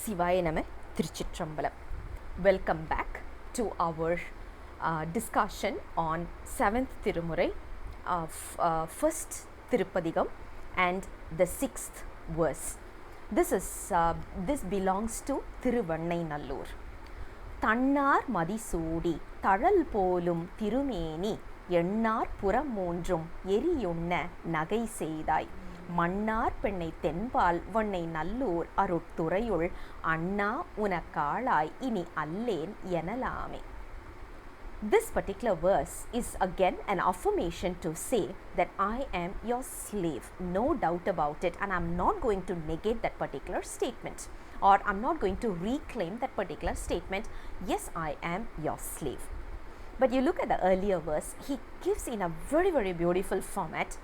Sivaya Nama Tiruchitrambalam. Welcome back to our discussion on 7th Tirumurai of 1st Tirupadigam and the 6th verse. This belongs to Thiruvannainallur. தன்னார் மதிசூடி தழல் போலும் திருமேனி எண்ணார் புறம் மூன்றும் எரியுண்ண நகை செய்தாய் மன்னார் பெண்ணை தென்பால் வண்ணை நல்லூர் அருட்துறையுள் அண்ணா உனக்காளாய் இனி அல்லேன் எனலாமே. This particular verse is again an affirmation to say that I am your slave, no doubt about it, and I'm not going to negate that particular statement, or I'm not going to reclaim that particular statement. Yes, I am your slave. But you look at the earlier verse, he gives in a very, very beautiful format.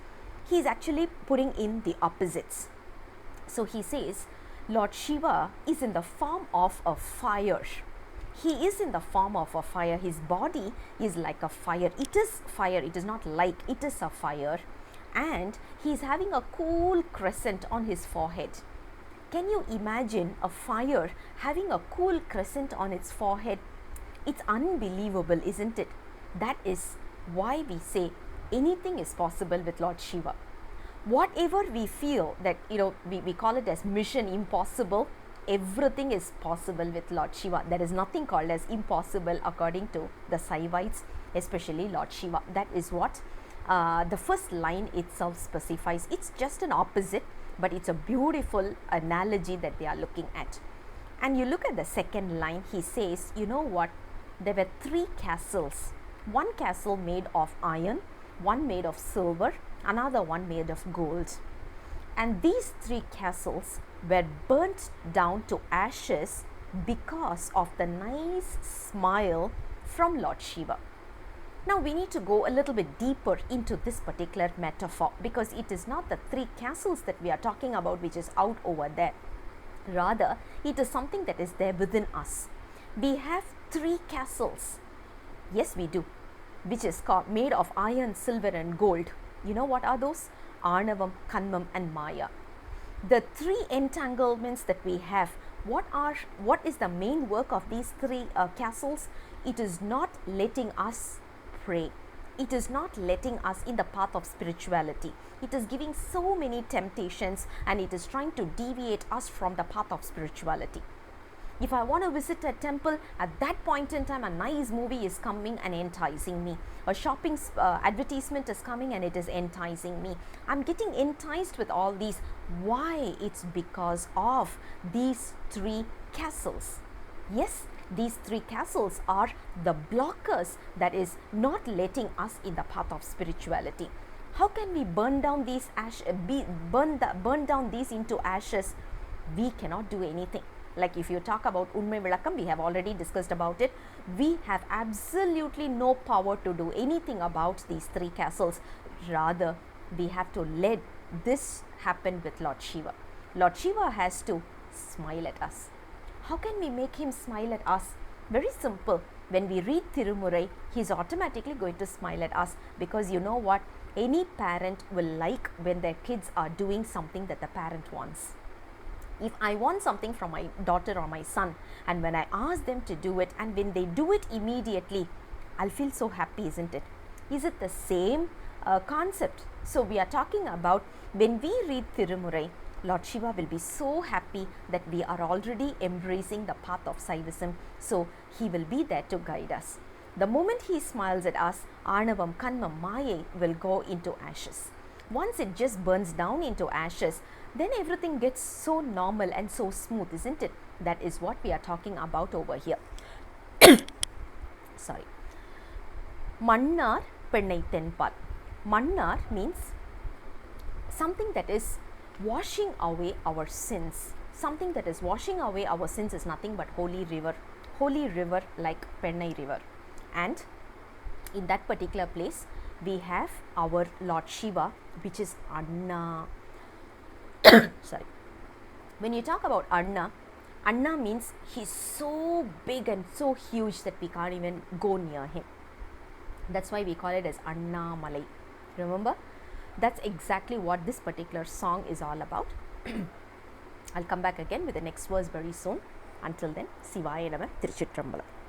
He's actually putting in the opposites. So he says, Lord Shiva is in the form of a fire. He is in the form of a fire. His body is like a fire. It is fire. It is not like, it is a fire. And he is having a cool crescent on his forehead. Can you imagine a fire having a cool crescent on its forehead? It's unbelievable, isn't it? That is why we say anything is possible with Lord Shiva. Whatever we feel that, we call it as mission impossible, everything is possible with Lord Shiva. There is nothing called as impossible according to the Saivites, especially Lord Shiva. That is what the first line itself specifies. It's just an opposite, but it's a beautiful analogy that they are looking at. And you look at the second line, he says, you know what? There were 3 castles. One castle made of iron, one made of silver, another one made of gold. And these 3 castles were burnt down to ashes because of the nice smile from Lord Shiva. Now we need to go a little bit deeper into this particular metaphor, because it is not the 3 castles that we are talking about which is out over there. Rather, it is something that is there within us. We have 3 castles. Yes, we do, which is made of iron, silver and gold. You know what are those? Arnavam, Kanmam and Maya. The 3 entanglements that we have, what is the main work of these 3 castles? It is not letting us pray. It is not letting us in the path of spirituality. It is giving so many temptations, and it is trying to deviate us from the path of spirituality. If I want to visit a temple, at that point in time, a nice movie is coming and enticing me. A shopping advertisement is coming and it is enticing me. I'm getting enticed with all these. Why? It's because of these 3 castles. Yes, these 3 castles are the blockers that is not letting us in the path of spirituality. How can we burn down these burn down these into ashes? We cannot do anything. Like if you talk about Unmai Vilakam, we have already discussed about it. We have absolutely no power to do anything about these 3 castles. Rather, we have to let this happen with Lord Shiva. Lord Shiva has to smile at us. How can we make him smile at us? Very simple. When we read Tirumurai, he is automatically going to smile at us, because you know what? Any parent will like when their kids are doing something that the parent wants. If I want something from my daughter or my son, and when I ask them to do it, and when they do it immediately, I'll feel so happy, isn't it? Is it the same concept? So we are talking about when we read Tirumurai, Lord Shiva will be so happy that we are already embracing the path of Saivism. So he will be there to guide us. The moment he smiles at us, Arnavam, Kanmam, Maya will go into ashes. Once it just burns down into ashes, then everything gets so normal and so smooth, isn't it? That is what we are talking about over here. Sorry. Mannar Pennai Tenpal. Mannar means something that is washing away our sins. Something that is washing away our sins is nothing but holy river like Pennai river. And in that particular place, we have our Lord Shiva, which is Anna. Sorry. When you talk about Anna means he's so big and so huge that we can't even go near him. That's why we call it as Anna Malai. Remember? That's exactly what this particular song is all about. I'll come back again with the next verse very soon. Until then, Sivaya Nama Tiruchitrambalam.